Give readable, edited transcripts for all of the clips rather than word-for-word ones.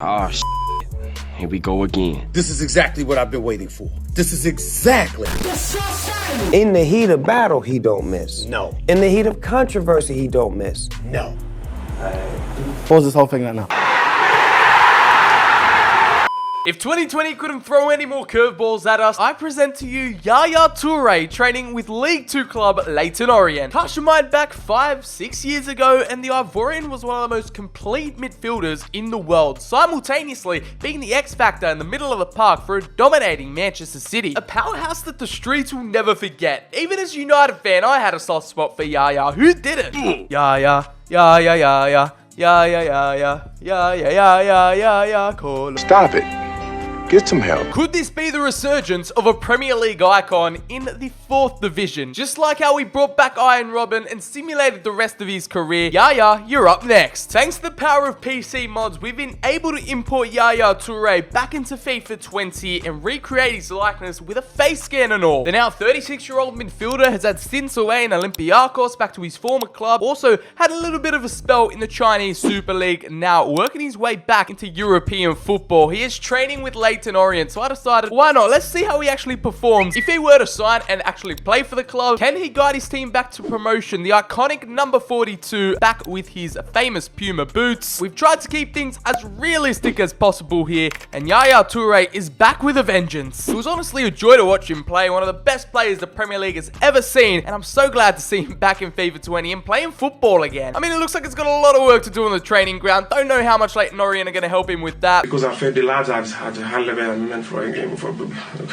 Oh, here we go again. This is exactly what I've been waiting for. This is exactly. In the heat of battle, he don't miss. No. In the heat of controversy, he don't miss. No. Pause this whole thing right now. If 2020 couldn't throw any more curveballs at us, I present to you Yaya Toure training with League 2 club Leyton Orient. Cast your mind back 5-6 years ago and the Ivorian was one of the most complete midfielders in the world, simultaneously being the X factor in the middle of the park for a dominating Manchester City. A powerhouse that the streets will never forget. Even as a United fan, I had a soft spot for Yaya. Who didn't? Yaya, Yaya, Yaya, Yaya, Yaya, Yaya, Yaya, Yaya, call. Stop it. Get some help. Could this be the resurgence of a Premier League icon in the 4th division? Just like how we brought back Iron Robin and simulated the rest of his career, Yaya, you're up next. Thanks to the power of PC mods, we've been able to import Yaya Toure back into FIFA 20 and recreate his likeness with a face scan and all. The now 36-year-old midfielder has had stints away in Olympiacos back to his former club, also had a little bit of a spell in the Chinese Super League, now working his way back into European football. He is training with Leyton Orient, so I decided, why not? Let's see how he actually performs. If he were to sign and actually play for the club, can he guide his team back to promotion? The iconic number 42 back with his famous Puma boots. We've tried to keep things as realistic as possible here, and Yaya Toure is back with a vengeance. It was honestly a joy to watch him play, one of the best players the Premier League has ever seen, and I'm so glad to see him back in FIFA 20 and playing football again. I mean, it looks like it's got a lot of work to do on the training ground. Don't know how much Leyton Orient are going to help him with that. Because I felt the lads had a high level and for a game for.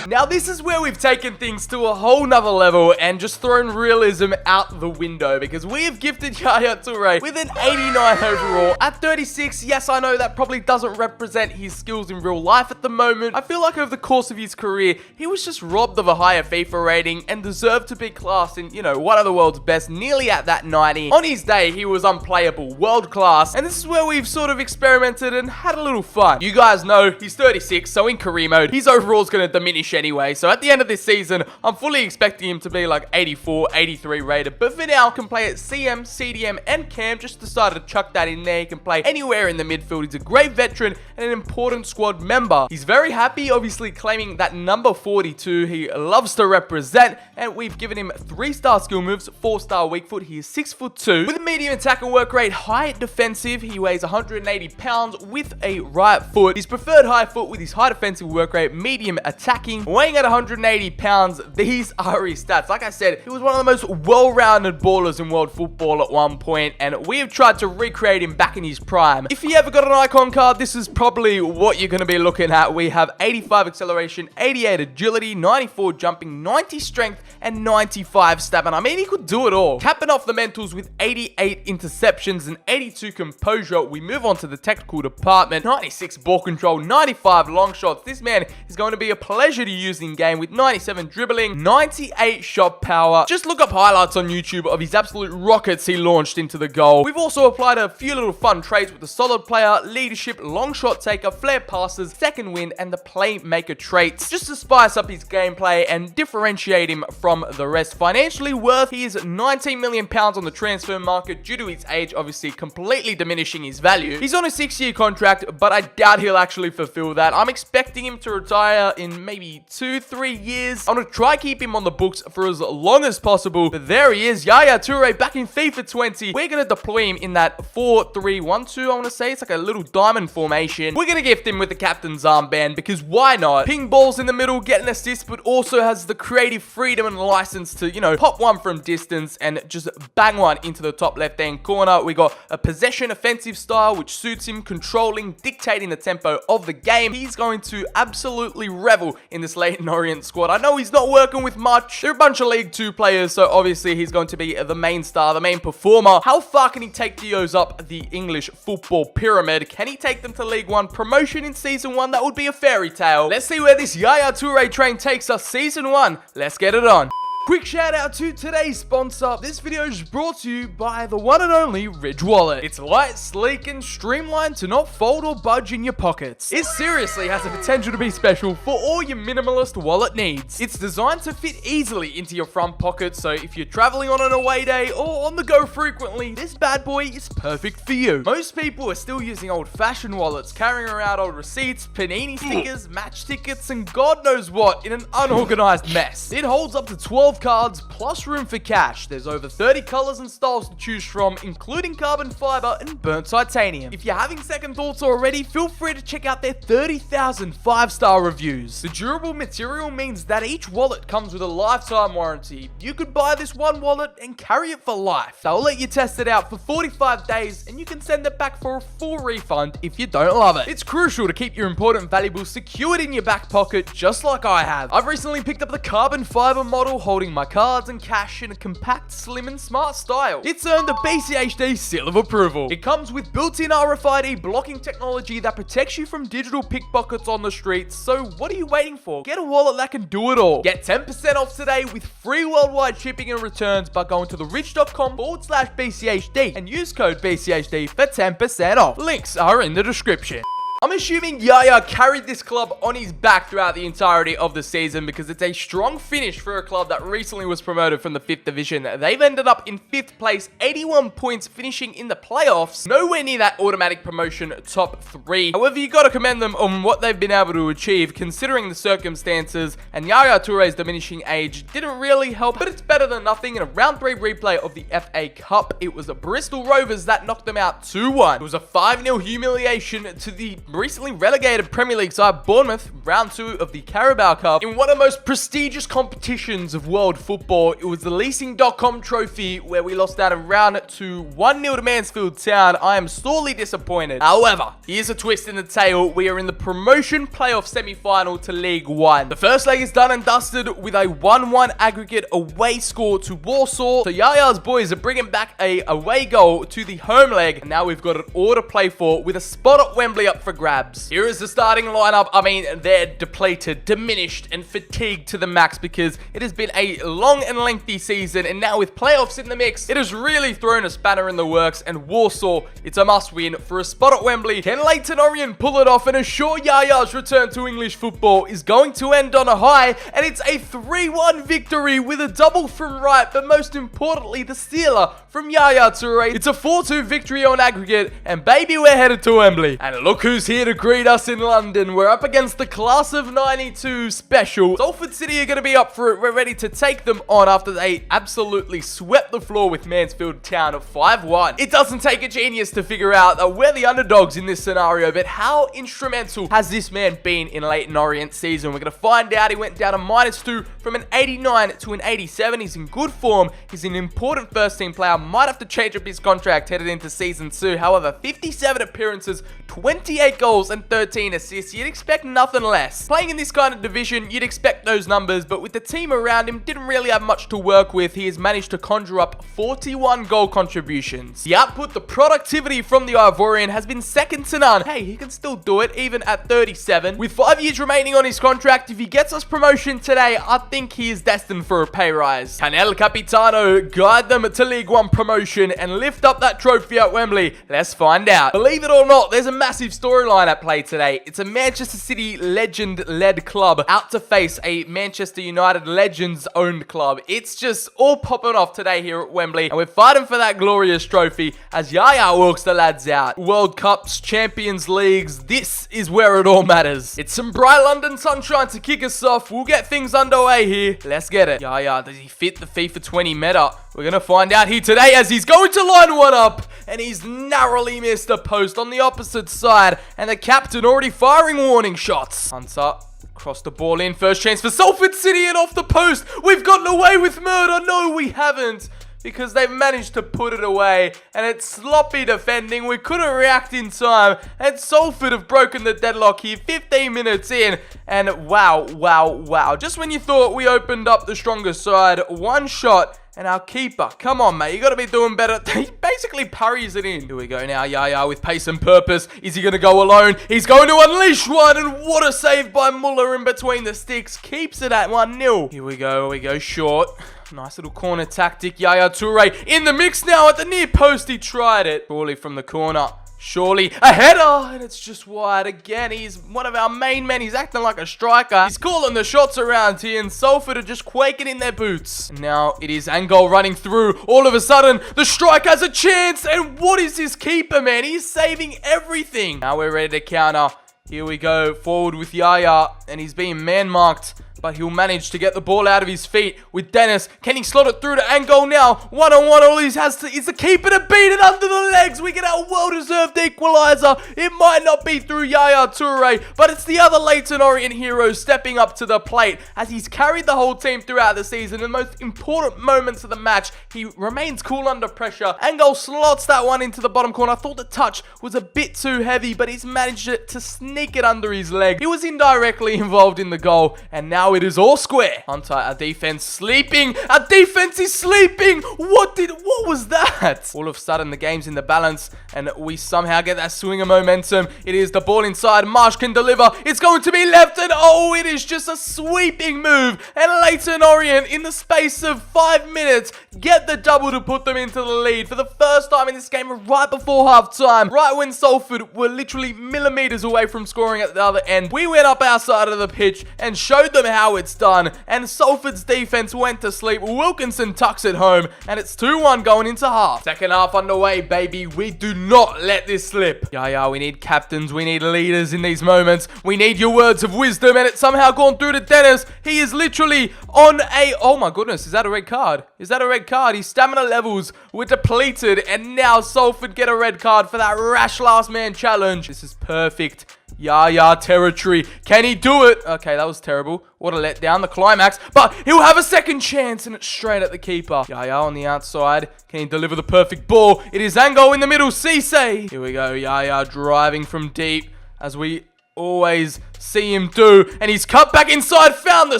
Now this is where we've taken things to a whole nother level and just thrown realism out the window, because we have gifted Yaya Toure with an 89 overall. At 36, yes, I know that probably doesn't represent his skills in real life at the moment. I feel like over the course of his career, he was just robbed of a higher FIFA rating and deserved to be classed in, one of the world's best, nearly at that 90. On his day, he was unplayable, world class, and this is where we've sort of experimented and had a little fun. You guys know he's 36, so in career mode, his overall is going to diminish anyway. So at the end of this season, I'm fully expecting him to be like 84, 83 rated. But for now, can play at CM, CDM, and Cam. Just decided to chuck that in there. He can play anywhere in the midfield. He's a great veteran and an important squad member. He's very happy, obviously claiming that number 42. He loves to represent, and we've given him 3-star skill moves, 4-star weak foot. He is 6'2", with a medium attack and work rate, high defensive. He weighs 180 pounds with a right foot. His preferred high foot with his high defensive work rate, medium attacking, weighing at 180 pounds. These are his stats. Like I said, he was one of the most well-rounded ballers in world football at one point, and we have tried to recreate him back in his prime. If you ever got an icon card, this is probably what you're going to be looking at. We have 85 acceleration, 88 agility, 94 jumping, 90 strength, and 95 stamina. I mean, he could do it all. Capping off the mentals with 88 interceptions and 82 composure, we move on to the technical department. 96 ball control, 95 long shots. This man is going to be a pleasure to use in game with 97 dribbling, 98 shot power. Just look up highlights on YouTube of his absolute rockets he launched into the goal. We've also applied a few little fun traits with the solid player, leadership, long shot taker, flare passes, second wind, and the playmaker traits, just to spice up his gameplay and differentiate him from the rest. Financially worth, he is 19 million pounds on the transfer market due to his age, obviously completely diminishing his value. He's on a 6-year contract, but I doubt he'll actually fulfill that. I'm expecting him to retire in maybe 2-3 years. I'm going to try keep him on the books for as long as possible. But there he is, Yaya Toure back in FIFA 20. We're going to deploy him in that 4-3-1-2, I want to say. It's like a little diamond formation. We're going to gift him with the captain's armband, because why not? Ping balls in the middle, get an assist, but also has the creative freedom and license to, pop one from distance and just bang one into the top left-hand corner. We got a possession offensive style, which suits him, controlling, dictating the tempo of the game. He's going to absolutely revel in this Leyton Orient squad. I know he's not working with much. They're a bunch of League 2 players, so obviously he's going to be the main star, the main performer. How far can he take Dios up the English football pyramid? Can he take them to League 1 promotion in Season 1? That would be a fairy tale. Let's see where this Yaya Toure train takes us. Season 1, let's get it on. Quick shout out to today's sponsor. This video is brought to you by the one and only Ridge Wallet. It's light, sleek, and streamlined to not fold or budge in your pockets. It seriously has the potential to be special for all your minimalist wallet needs. It's designed to fit easily into your front pocket, so if you're traveling on an away day or on the go frequently, this bad boy is perfect for you. Most people are still using old-fashioned wallets, carrying around old receipts, panini stickers, match tickets, and God knows what in an unorganized mess. It holds up to 12 cards plus room for cash. There's over 30 colors and styles to choose from, including carbon fiber and burnt titanium. If you're having second thoughts already, feel free to check out their 30,000 5-star reviews. The durable material means that each wallet comes with a lifetime warranty. You could buy this one wallet and carry it for life. They'll let you test it out for 45 days and you can send it back for a full refund if you don't love it. It's crucial to keep your important valuables secured in your back pocket, just like I have. I've recently picked up the carbon fiber model, holding my cards and cash in a compact, slim, and smart style. It's earned the BCHD seal of approval. It comes with built-in RFID blocking technology that protects you from digital pickpockets on the streets, so what are you waiting for? Get a wallet that can do it all. Get 10% off today with free worldwide shipping and returns by going to therich.com/BCHD and use code BCHD for 10% off. Links are in the description. I'm assuming Yaya carried this club on his back throughout the entirety of the season because it's a strong finish for a club that recently was promoted from the 5th division. They've ended up in 5th place, 81 points, finishing in the playoffs. Nowhere near that automatic promotion top 3. However, you got to commend them on what they've been able to achieve considering the circumstances, and Yaya Touré's diminishing age didn't really help, but it's better than nothing. In a round 3 replay of the FA Cup, it was the Bristol Rovers that knocked them out 2-1. It was a 5-0 humiliation to the recently relegated Premier League side Bournemouth, round 2 of the Carabao Cup. In one of the most prestigious competitions of world football, it was the Leasing.com trophy where we lost out in round 2, 1-0 to Mansfield Town. I am sorely disappointed. However, here's a twist in the tale. We are in the promotion playoff semi-final to League 1. The first leg is done and dusted with a 1-1 aggregate away score to Warsaw. So Yaya's boys are bringing back a away goal to the home leg, and now we've got an order to play for with a spot at Wembley up for grabs. Here is the starting lineup. I mean, they're depleted, diminished, and fatigued to the max because it has been a long and lengthy season, and now with playoffs in the mix, it has really thrown a spanner in the works, and Warsaw, it's a must-win for a spot at Wembley. Can Leyton Orient pull it off and assure Yaya's return to English football is going to end on a high, and it's a 3-1 victory with a double from Wright, but most importantly, the sealer from Yaya Toure. It's a 4-2 victory on aggregate, and baby, we're headed to Wembley. And look who's here to greet us in London. We're up against the class of 92 special. Salford City are going to be up for it. We're ready to take them on after they absolutely swept the floor with Mansfield Town of 5-1. It doesn't take a genius to figure out that we're the underdogs in this scenario, but how instrumental has this man been in Leyton Orient season? We're going to find out. He went down to -2 from an 89 to an 87. He's in good form. He's an important first team player. Might have to change up his contract headed into season 2. However, 57 appearances, 28 goals and 13 assists. You'd expect nothing less. Playing in this kind of division, you'd expect those numbers, but with the team around him, didn't really have much to work with. He has managed to conjure up 41 goal contributions. The output, the productivity from the Ivorian has been second to none. Hey, he can still do it even at 37. With 5 years remaining on his contract, if he gets us promotion today, I think he is destined for a pay rise. Can El Capitano guide them to League 1 promotion and lift up that trophy at Wembley? Let's find out. Believe it or not, there's a massive storyline at play today. It's a Manchester City legend-led club out to face a Manchester United Legends-owned club. It's just all popping off today here at Wembley, and we're fighting for that glorious trophy as Yaya walks the lads out. World Cups, Champions Leagues, this is where it all matters. It's some bright London sunshine to kick us off. We'll get things underway here. Let's get it. Yaya, does he fit the FIFA 20 meta? We're going to find out here today as he's going to line one up, and he's narrowly missed a post on the opposite side, and the captain already firing warning shots. Hunter cross the ball in. First chance for Salford City, and off the post. We've gotten away with murder. No, we haven't, because they've managed to put it away, and it's sloppy defending. We couldn't react in time, and Salford have broken the deadlock here 15 minutes in, and wow. Just when you thought we opened up the stronger side, one shot, and our keeper, come on, mate, you got to be doing better. He basically parries it in. Here we go now, Yaya with pace and purpose. Is he going to go alone? He's going to unleash one, and what a save by Muller in between the sticks. Keeps it at 1-0. Here we go short. Nice little corner tactic. Yaya Toure in the mix now at the near post. He tried it. Surely from the corner. Surely a header, and it's just wide again. He's one of our main men. He's acting like a striker. He's calling the shots around here, and Salford are just quaking in their boots. And now it is Angol running through. All of a sudden, the strike has a chance, and what is this keeper, man? He's saving everything. Now we're ready to counter. Here we go, forward with Yaya, and he's being man-marked, but he'll manage to get the ball out of his feet with Dennis. Can he slot it through to Angol now? One-on-one, all he has to is the keeper to beat it under the legs. We get our well-deserved equalizer. It might not be through Yaya Toure, but it's the other Leyton Orient hero stepping up to the plate as he's carried the whole team throughout the season. In the most important moments of the match, he remains cool under pressure. Angol slots that one into the bottom corner. I thought the touch was a bit too heavy, but he's managed to sneak it under his leg. He was indirectly involved in the goal, and now it is all square. Our defense sleeping. Our defense is sleeping. What was that? All of a sudden, the game's in the balance, and we somehow get that swing of momentum. It is the ball inside. Marsh can deliver. It's going to be left, and oh, it is just a sweeping move. And Leyton Orient, in the space of 5 minutes, get the double to put them into the lead for the first time in this game right before half-time. Right when Salford were literally millimeters away from scoring at the other end, we went up our side of the pitch and showed them how it's done, and Salford's defense went to sleep. Wilkinson tucks it home, and it's 2-1 going into half. Second half underway, baby. We do not let this slip. Yeah, we need captains. We need leaders in these moments. We need your words of wisdom, and it's somehow gone through to Dennis. He is literally on a... Oh my goodness, is that a red card? Is that a red card? His stamina levels were depleted, and now Salford get a red card for that rash last man challenge. This is perfect. Yaya territory. Can he do it? Okay, that was terrible. What a letdown. The climax. But he'll have a second chance, and it's straight at the keeper. Yaya on the outside. Can he deliver the perfect ball? It is Angol in the middle. Cisse. Here we go. Yaya driving from deep, as we always see him do, and he's cut back inside, found the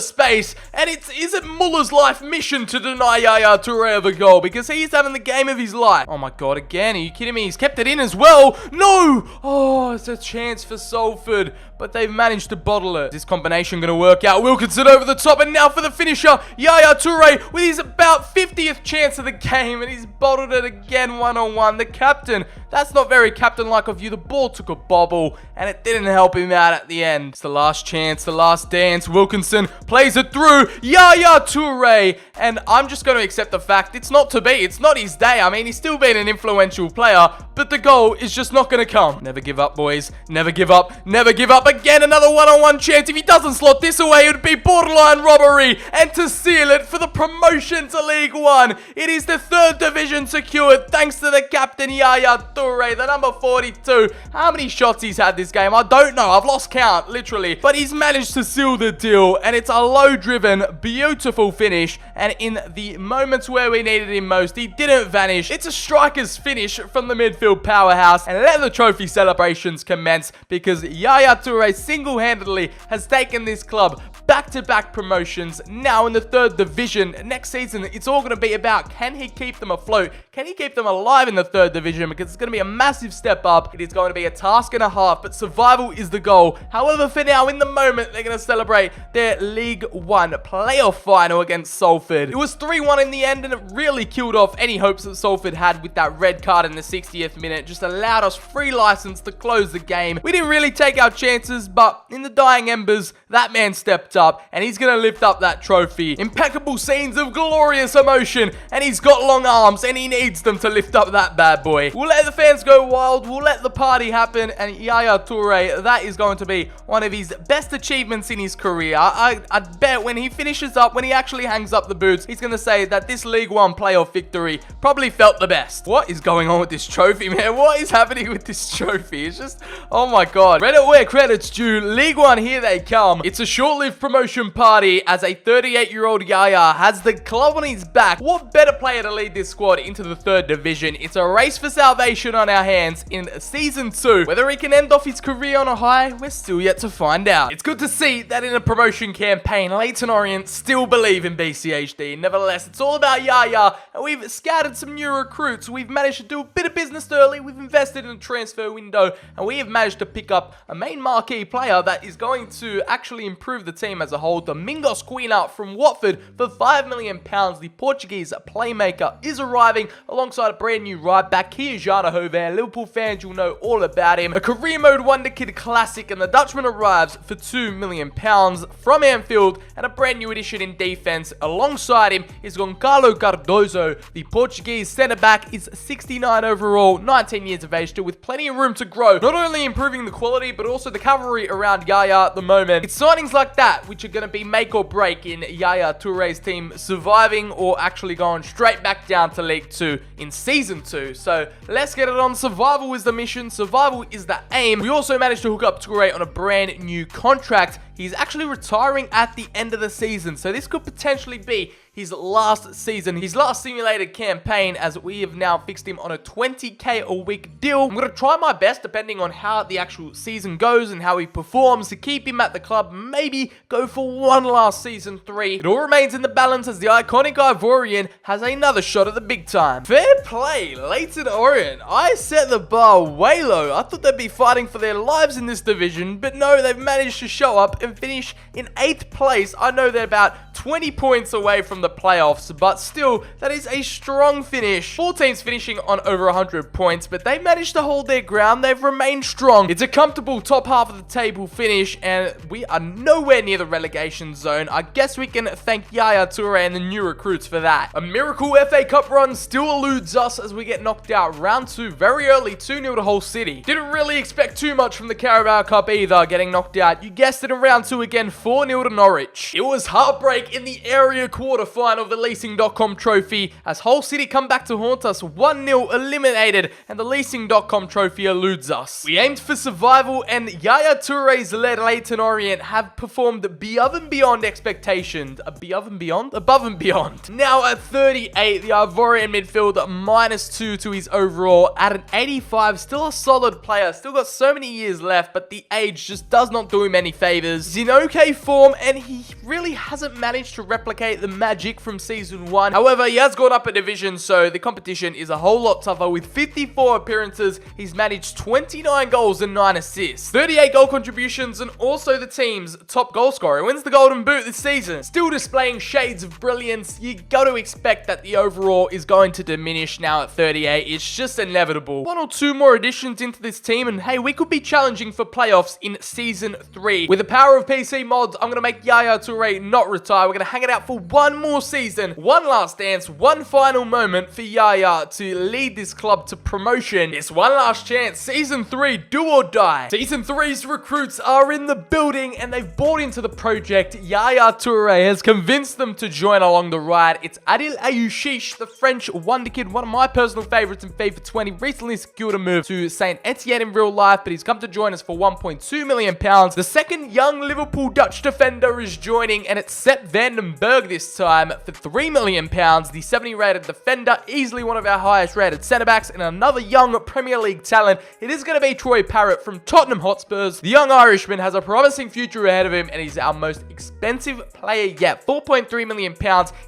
space, and is it Muller's life mission to deny Yaya Toure of a goal, because he's having the game of his life. Oh my god, again, are you kidding me? He's kept it in as well. No! Oh, it's a chance for Salford, but they've managed to bottle it. Is this combination going to work out? Wilkinson over the top, and now for the finisher, Yaya Toure with his about 50th chance of the game, and he's bottled it again one-on-one. The captain, that's not very captain-like of you. The ball took a bobble, and it didn't help him out at the end. It's the last chance, the last dance. Wilkinson plays it through. Yaya Toure, and I'm just going to accept the fact it's not to be. It's not his day. I mean, he's still been an influential player, but the goal is just not going to come. Never give up, boys. Never give up. Never give up. Again, another one-on-one chance. If he doesn't slot this away, it would be borderline robbery. And to seal it for the promotion to League One, it is the 3rd division secured thanks to the captain, Yaya Toure, the number 42. How many shots he's had this game? I don't know. I've lost count, literally. But he's managed to seal the deal, and it's a low-driven, beautiful finish. And in the moments where we needed him most, he didn't vanish. It's a striker's finish from the midfield powerhouse, and let the trophy celebrations commence, because Yaya Toure single-handedly has taken this club back-to-back promotions, now in the 3rd division. Next season, it's all going to be about, can he keep them afloat? Can he keep them alive in the 3rd division? Because it's going to be a massive step up. It is going to be a task and a half, but survival is the goal. However, for now, in the moment, they're going to celebrate their League One playoff final against Salford. It was 3-1 in the end, and it really killed off any hopes that Salford had with that red card in the 60th minute. Just allowed us free license to close the game. We didn't really take our chances, but in the dying embers, that man stepped up, and he's going to lift up that trophy. Impeccable scenes of glorious emotion, and he's got long arms, and he needs them to lift up that bad boy. We'll let the fans go wild, we'll let the party happen, and Yaya Toure, that is going to be one of his best achievements in his career. I bet when he finishes up, when he actually hangs up the boots, he's going to say that this League One playoff victory probably felt the best. What is going on with this trophy, man? What is happening with this trophy? It's just, oh my god. Credit where credit's due. League One, here they come. It's a short-lived promotion party as a 38-year-old Yaya has the club on his back. What better player to lead this squad into the 3rd division? It's a race for salvation on our hands in Season 2. Whether he can end off his career on a high, we're still yet to find out. It's good to see that in a promotion campaign, Leyton Orient still believe in BCHD. Nevertheless, it's all about Yaya, and we've scouted some new recruits. We've managed to do a bit of business early. We've invested in a transfer window, and we have managed to pick up a main marquee player that is going to actually improve the team team as a whole. Domingos Quina from Watford for £5 million. The Portuguese playmaker is arriving alongside a brand new right back. He is Yaya Toure. Liverpool fans, you'll know all about him. A career mode wonder kid classic, and the Dutchman arrives for £2 million from Anfield, and a brand new addition in defense. Alongside him is Goncalo Cardozo. The Portuguese centre-back is 69 overall, 19 years of age, still with plenty of room to grow. Not only improving the quality, but also the cavalry around Yaya at the moment. It's signings like that which are going to be make or break in Yaya Touré's team surviving or actually going straight back down to League 2 in Season 2. So let's get it on. Survival is the mission. Survival is the aim. We also managed to hook up Touré on a brand new contract. He's actually retiring at the end of the season, so this could potentially be his last season, his last simulated campaign, as we have now fixed him on a 20k a week deal. I'm going to try my best, depending on how the actual season goes and how he performs, to keep him at the club, maybe go for one last Season 3. It all remains in the balance as the iconic Ivorian has another shot at the big time. Fair play, Leyton Orient. I set the bar way low. I thought they'd be fighting for their lives in this division, but no, they've managed to show up and finish in 8th place. I know they're about 20 points away from the playoffs, but still, that is a strong finish. 4 teams finishing on over 100 points, but they managed to hold their ground. They've remained strong. It's a comfortable top half of the table finish, and we are nowhere near the relegation zone. I guess we can thank Yaya Toure and the new recruits for that. A miracle FA Cup run still eludes us as we get knocked out round 2 very early, 2-0 to Hull City. Didn't really expect too much from the Carabao Cup either, getting knocked out. You guessed it, in round 2 again, 4-0 to Norwich. It was heartbreak in the area quarterfinal of the Leasing.com trophy as Hull City come back to haunt us, 1-0 eliminated, and the Leasing.com trophy eludes us. We aimed for survival, and Yaya Touré's led Leyton Orient have performed above and beyond expectations. Above and beyond. Now at 38, the Ivorian midfielder -2 to his overall at an 85. Still a solid player, still got so many years left, but the age just does not do him any favors. He's in okay form, and he really hasn't managed to replicate the magic from Season 1. However, he has gone up a division, so the competition is a whole lot tougher. With 54 appearances, he's managed 29 goals and 9 assists. 38 goal contributions, and also the team's top goal scorer. He wins the Golden Boot this season. Still displaying shades of brilliance. You got to expect that the overall is going to diminish now at 38. It's just inevitable. 1 or 2 more additions into this team, and hey, we could be challenging for playoffs in Season 3. With the power of PC mods, I'm going to make Yaya Toure not retire. We're going to hang it out for one more season, one last dance, one final moment for Yaya to lead this club to promotion. It's one last chance. Season 3, do or die. Season 3's recruits are in the building, and they've bought into the project. Yaya Toure has convinced them to join along the ride. It's Adil Ayouchiche, the French wonder kid, one of my personal favorites in FIFA 20, recently secured a move to Saint Etienne in real life, but he's come to join us for £1.2 million. The second young Liverpool Dutch defender is joining, and it's Sepp van den Berg this time for £3 million. The 70 rated defender, easily one of our highest rated centre-backs, and another young Premier League talent. It is going to be Troy Parrott from Tottenham Hotspurs. The young Irishman has a promising future ahead of him, and he's our most expensive player yet. £4.3 million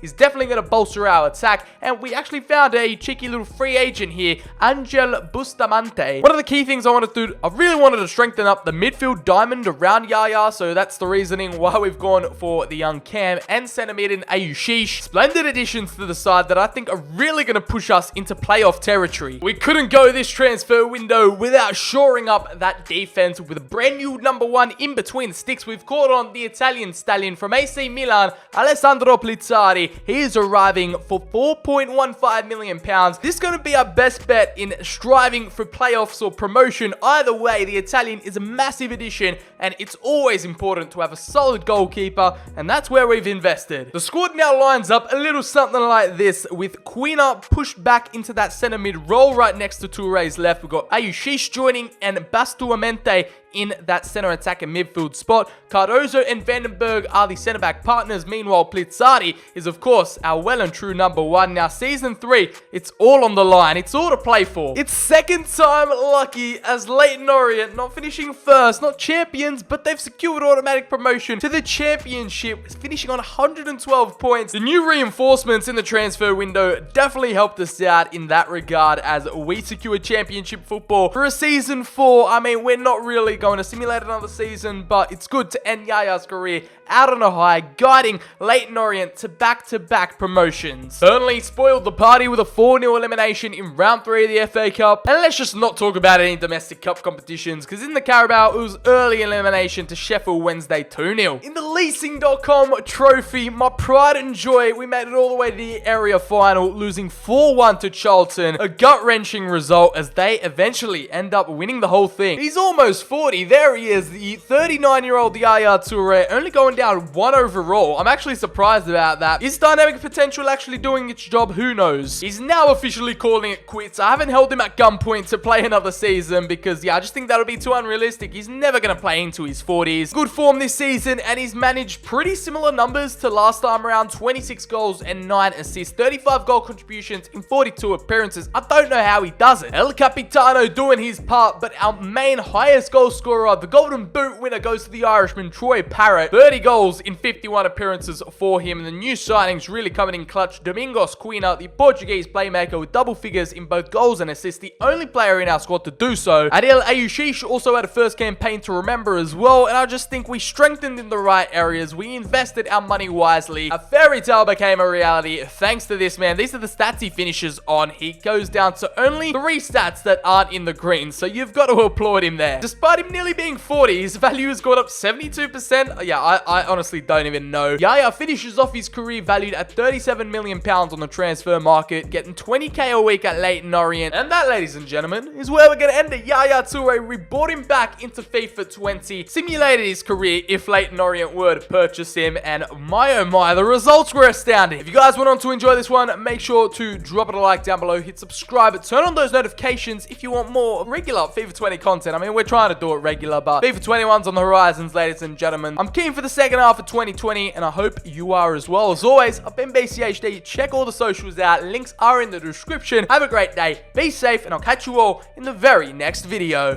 is definitely going to bolster our attack, and we actually found a cheeky little free agent here, Angel Bustamante. One of the key things I wanted to do, I really wanted to strengthen up the midfield diamond around Yaya, so that's the reasoning why we've gone for the young Cam and centre mid in Ayouchiche. Splendid additions to the side that I think are really going to push us into playoff territory. We couldn't go this transfer window without shoring up that defense with a brand new number 1 in between the sticks. We've caught on the Italian stallion from AC Milan, Alessandro Plizzari. He is arriving for £4.15 million. This is going to be our best bet in striving for playoffs or promotion. Either way, the Italian is a massive addition, and it's always important to have a solid goalkeeper, and that's where we've invested. The squad now lines up a little something like this, with Quina pushed back into that centre mid role right next to Touré's left. We've got Ayouchiche joining, and Bustamante in that center attack and midfield spot. Cardozo and Van den Berg are the center back partners. Meanwhile, Plizzari is, of course, our well and true number 1. Now, Season 3, it's all on the line. It's all to play for. It's second time lucky as Leyton Orient, not finishing first, not champions, but they've secured automatic promotion to the championship, finishing on 112 points. The new reinforcements in the transfer window definitely helped us out in that regard as we secure championship football for a Season 4. I mean, we're not really going to simulate another season, but it's good to end Yaya's career out on a high, guiding Leyton Orient to back-to-back promotions. Burnley spoiled the party with a 4-0 elimination in round 3 of the FA Cup, and let's just not talk about any domestic cup competitions, because in the Carabao, it was early elimination to Sheffield Wednesday 2-0. In the leasing.com trophy, my pride and joy, we made it all the way to the area final, losing 4-1 to Charlton, a gut-wrenching result as they eventually end up winning the whole thing. He's almost 40, there he is, the 39-year-old Yaya Toure, only going down 1 overall. I'm actually surprised about that. Is dynamic potential actually doing its job? Who knows? He's now officially calling it quits. I haven't held him at gunpoint to play another season because, yeah, I just think that'll be too unrealistic. He's never going to play into his 40s. Good form this season, and he's managed pretty similar numbers to last time around. 26 goals and 9 assists, 35 goal contributions in 42 appearances. I don't know how he does it. El Capitano doing his part, but our main highest goal scorer, the Golden Boot winner, goes to the Irishman Troy Parrott. 30 goals in 51 appearances for him. And the new signings really coming in clutch. Domingos Quina, the Portuguese playmaker with double figures in both goals and assists, the only player in our squad to do so. Adil Ayushish also had a first campaign to remember as well, and I just think we strengthened in the right areas. We invested our money wisely. A fairy tale became a reality thanks to this man. These are the stats he finishes on. He goes down to only 3 stats that aren't in the green, so you've got to applaud him there. Despite him nearly being 40, his value has gone up 72%. Yeah, I honestly don't even know. Yaya finishes off his career valued at £37 million on the transfer market, getting 20k a week at Leyton Orient. And that, ladies and gentlemen, is where we're going to end it. Yaya Toure, we brought him back into FIFA 20, simulated his career if Leyton Orient were to purchase him, and my oh my, the results were astounding. If you guys went on to enjoy this one, make sure to drop it a like down below, hit subscribe, turn on those notifications if you want more regular FIFA 20 content. I mean, we're trying to do it regular, but FIFA 21's on the horizons, ladies and gentlemen. I'm keen for the second half of 2020, and I hope you are as well. As always, I've been BCHD. Check all the socials out. Links are in the description. Have a great day. Be safe, and I'll catch you all in the very next video.